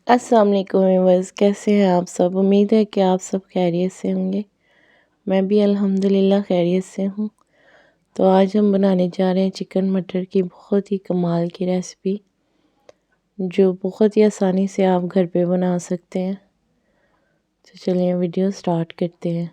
अस्सलाम वालेकुम व्यूअर्स, कैसे हैं आप सब। उम्मीद है कि आप सब खैरियत से होंगे। मैं भी अल्हम्दुलिल्लाह खैरियत से हूँ। तो आज हम बनाने जा रहे हैं चिकन मटर की बहुत ही कमाल की रेसिपी, जो बहुत ही आसानी से आप घर पे बना सकते हैं। तो चलिए वीडियो स्टार्ट करते हैं।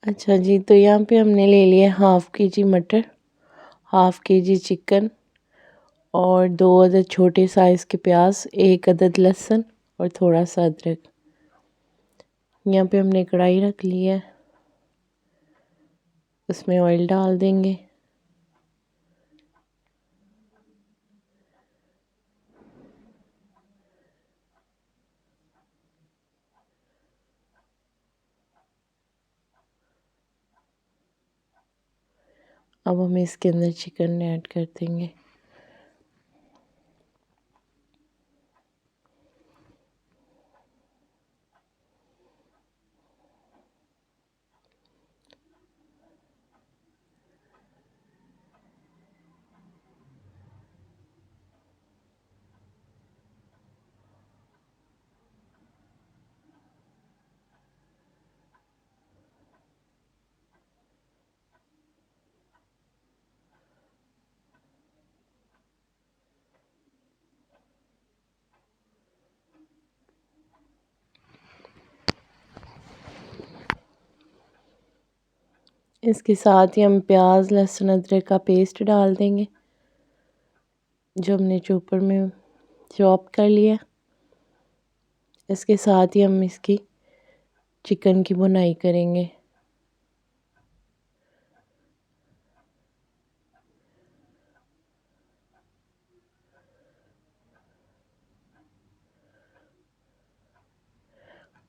अच्छा जी, तो यहाँ पे हमने ले लिया हाफ़ के जी मटर, हाफ़ के जी चिकन और 2 अदद छोटे साइज़ के प्याज, 1 अदद लहसुन और थोड़ा सा अदरक। यहाँ पे हमने कढ़ाई रख ली है, उसमें ऑयल डाल देंगे। अब हम इसके अंदर चिकन ऐड कर देंगे। इसके साथ ही हम प्याज लहसुन अदरक का पेस्ट डाल देंगे, जो हमने चॉपर में चॉप कर लिया। इसके साथ ही हम इसकी चिकन की भुनाई करेंगे।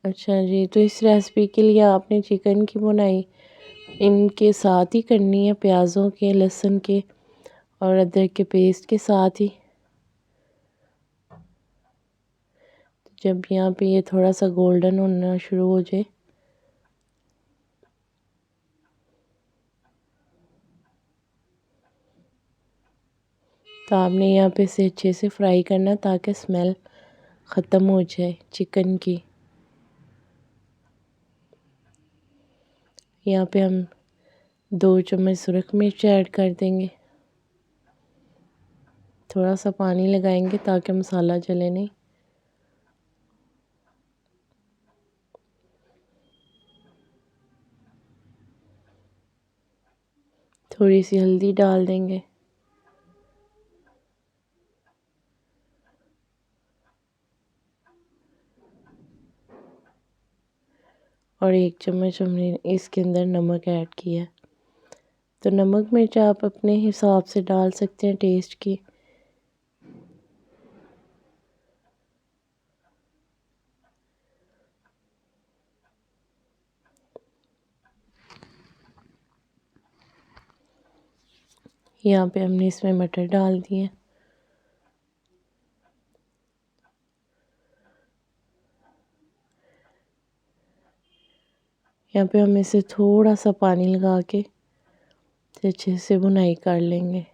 अच्छा जी, तो इस रेसिपी के लिए आपने चिकन की भुनाई इनके साथ ही करनी है, प्याज़ों के, लहसुन के और अदरक के पेस्ट के साथ ही। जब यहाँ पे ये थोड़ा सा गोल्डन होना शुरू हो जाए तो आपने यहाँ पे इसे अच्छे से फ्राई करना, ताकि स्मेल ख़त्म हो जाए चिकन की। यहाँ पे हम 2 चम्मच सुरख मिर्च ऐड कर देंगे। थोड़ा सा पानी लगाएंगे ताकि मसाला जले नहीं। थोड़ी सी हल्दी डाल देंगे और 1 चम्मच हमने इसके अंदर नमक ऐड किया। तो नमक मिर्च आप अपने हिसाब से डाल सकते हैं टेस्ट की। यहाँ पे हमने इसमें मटर डाल दिए। यहाँ पे हम इसे थोड़ा सा पानी लगा के अच्छे से भुनाई कर लेंगे।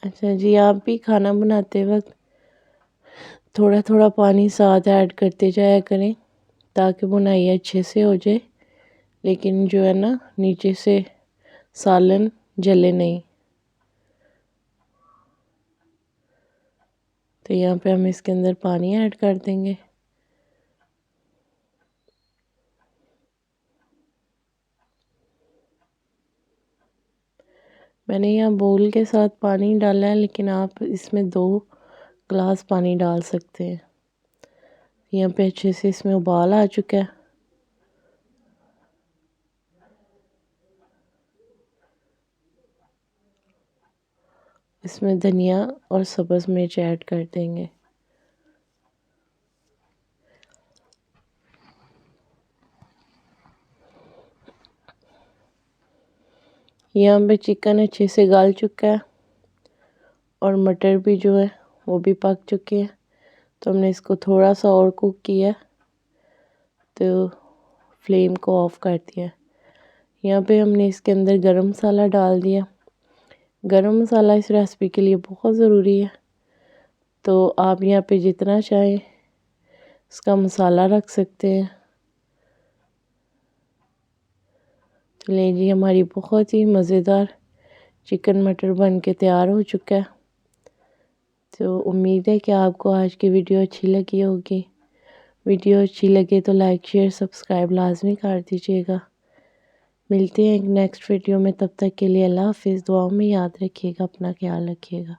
अच्छा जी, आप भी खाना बनाते वक्त थोड़ा थोड़ा पानी साथ ऐड करते जाया करें, ताकि भुनाई अच्छे से हो जाए, लेकिन जो है ना नीचे से सालन जले नहीं। तो यहाँ पे हम इसके अंदर पानी ऐड कर देंगे। मैंने यहाँ बोल के साथ पानी डाला है, लेकिन आप इसमें 2 ग्लास पानी डाल सकते हैं। यहाँ पे अच्छे से इसमें उबाल आ चुका है। इसमें धनिया और सब्ज़ मिर्च ऐड कर देंगे। यहाँ पे चिकन अच्छे से गल चुका है और मटर भी जो है वो भी पक चुके हैं। तो हमने इसको थोड़ा सा और कुक किया, तो फ्लेम को ऑफ कर दिया। यहाँ पे हमने इसके अंदर गरम मसाला डाल दिया। गरम मसाला इस रेसिपी के लिए बहुत ज़रूरी है, तो आप यहाँ पे जितना चाहें इसका मसाला रख सकते हैं। तो लीजिए, हमारी बहुत ही मज़ेदार चिकन मटर बन के तैयार हो चुका है। तो उम्मीद है कि आपको आज की वीडियो अच्छी लगी होगी। वीडियो अच्छी लगे तो लाइक शेयर सब्सक्राइब लाजमी कर दीजिएगा। मिलते हैं एक नेक्स्ट वीडियो में, तब तक के लिए अल्लाह हाफिज़। दुआओं में याद रखिएगा, अपना ख्याल रखिएगा।